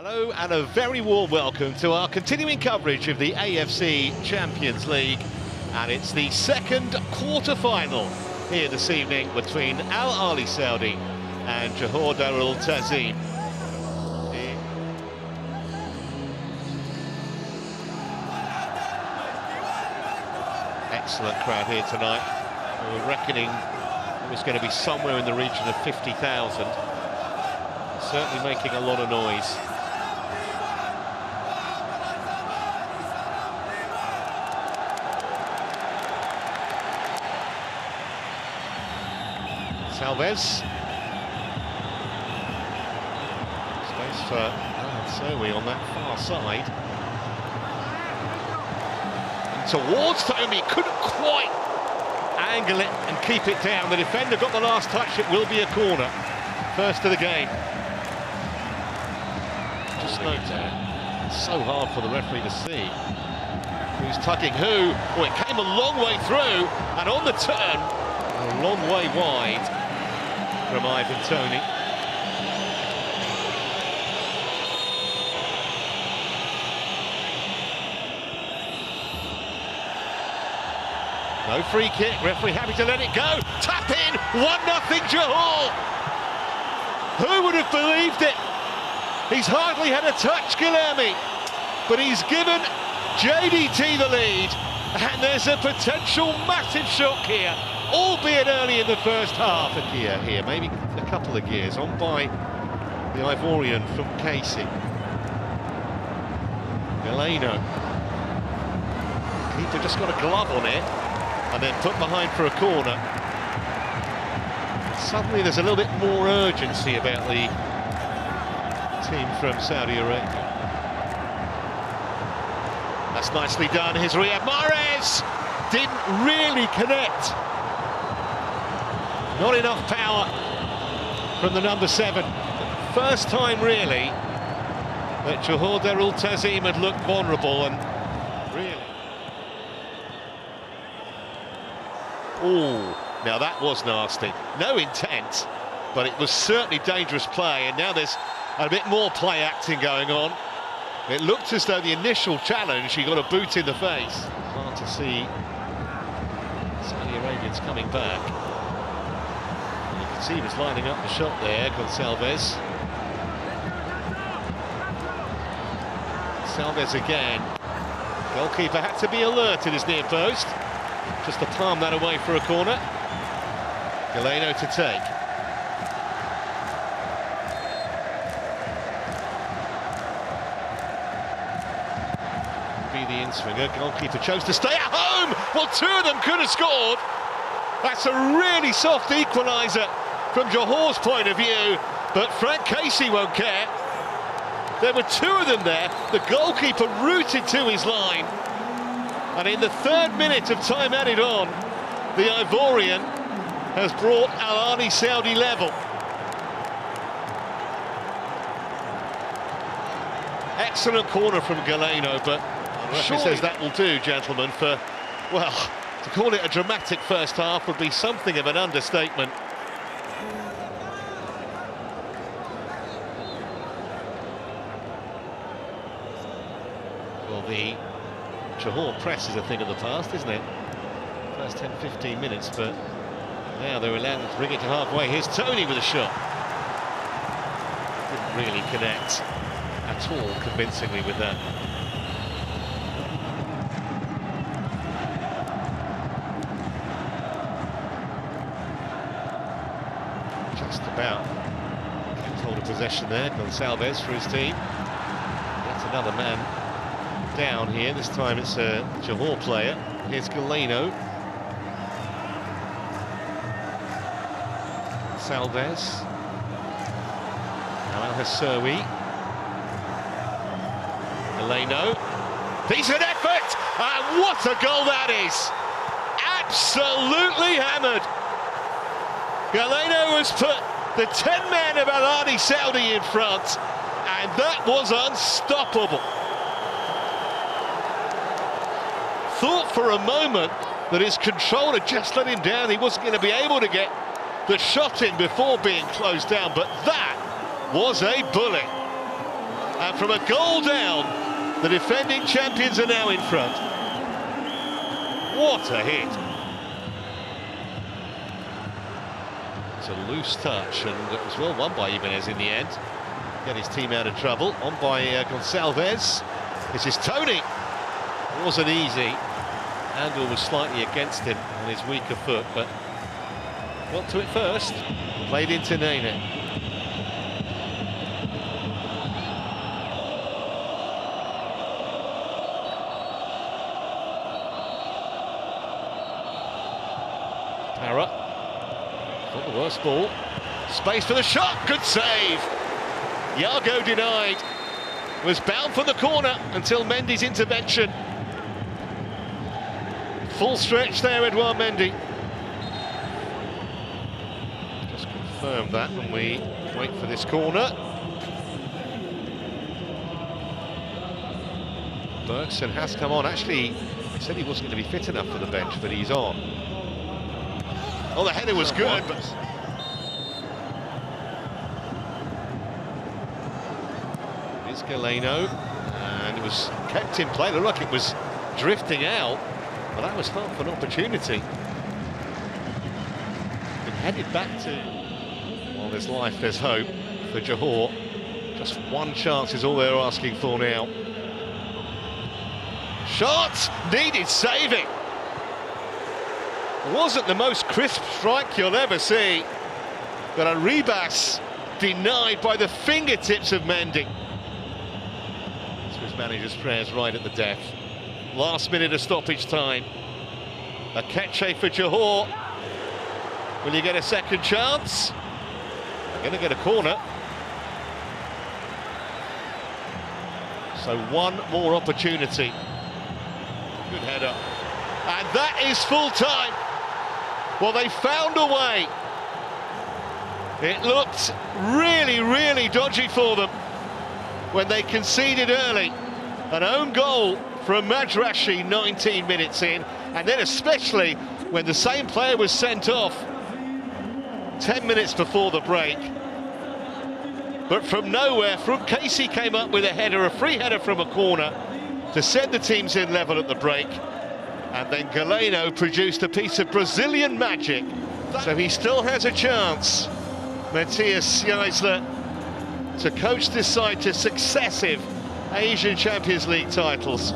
Hello and a very warm welcome to our continuing coverage of the AFC Champions League, and it's the second quarter-final here this evening between Al-Ahli Saudi and Johor Darul. Excellent crowd here tonight. We were reckoning it was going to be somewhere in the region of 50,000. Certainly making a lot of noise. Salvez. Space for Al-Ahli on that far side. And towards Tommy, couldn't quite angle it and keep it down. The defender got the last touch, it will be a corner. First of the game. Just note it's so hard for the referee to see who's tugging who. Oh, it came a long way through, and on the turn, a long way wide from Ivan Toney. No free kick, referee happy to let it go. Tap in, 1-0 Johor. Who would have believed it? He's hardly had a touch, Galeno, but he's given JDT the lead, and there's a potential massive shock here, albeit early in the first half. A gear here, maybe a couple of gears, on by the Ivorian from Kessie. Galeno. Keeper just got a glove on it, and then put behind for a corner. Suddenly there's a little bit more urgency about the team from Saudi Arabia. That's nicely done. Here's Riyad Mahrez. Didn't really connect. Not enough power from the number 7. First time really that Johor Darul had looked vulnerable, and really. Oh, now that was nasty. No intent, but it was certainly dangerous play, and now there's a bit more play acting going on. It looked as though the initial challenge, he got a boot in the face. Hard to see Saudi Arabians coming back. And you can see he was lining up the shot there, Salvez. Salvez again. Goalkeeper had to be alert at his near post. Just to palm that away for a corner. Galeno to take. Be the in-swinger. Goalkeeper chose to stay at home. Well, two of them could have scored. That's a really soft equaliser from Johor's point of view, but Franck Kessie won't care. There were two of them there. The goalkeeper rooted to his line. And in the 3rd minute of time added on, the Ivorian has brought Al-Ahli Saudi level. Excellent corner from Galeno, but referee says that will do, gentlemen, for, well, to call it a dramatic first half would be something of an understatement. Well, the Johor press is a thing of the past, isn't it? First 10-15 minutes, but now they're allowed to bring it to halfway. Here's Toney with a shot. Didn't really connect at all convincingly with that. Just about kept hold of possession there. Salvez for his team. That's another man down here. This time it's a Johor player. Here's Galeno. Salvez. Now Al-Ahli. Galeno. Decent effort! And what a goal that is! Absolutely hammered. Galeno has put the 10 men of Al-Ahli Saudi in front, and that was unstoppable. Thought for a moment that his controller just let him down. He wasn't going to be able to get the shot in before being closed down, but that was a bullet. And from a goal down, the defending champions are now in front. What a hit. It's a loose touch, and it was well won by Ibanez in the end. Get his team out of trouble. On by Gonçalves. This is Tony. It wasn't easy. Handle was slightly against him on his weaker foot, but got to it first. Played into Nene. Para. Not the worst ball. Space for the shot. Good save. Iago denied. Was bound for the corner until Mendy's intervention. Full stretch there, Edouard Mendy. Just confirm that when we wait for this corner. Bergson has come on. Actually, he said he wasn't going to be fit enough for the bench, but he's on. Oh, the header was good, but... Here's Galeno, and it was kept in play. Looked like it was drifting out, but that was half an opportunity. Been headed back to... Well, there's life, there's hope for Johor. Just one chance is all they're asking for now. Shot! Needed saving. Wasn't the most crisp strike you'll ever see, but a Ribas denied by the fingertips of Mendy. This was manager's prayers right at the death. Last minute of stoppage time. A Kessie for Johor. Will you get a second chance? They're going to get a corner. So one more opportunity. Good header. And that is full time. Well, they found a way. It looked really, really dodgy for them when they conceded early. An own goal from Majrashi 19 minutes in, and then especially when the same player was sent off 10 minutes before the break. But from nowhere, Kessie came up with a header, a free header from a corner to send the teams in level at the break. And then Galeno produced a piece of Brazilian magic. So he still has a chance, Matthias Geisler, to coach this side to successive Asian Champions League titles.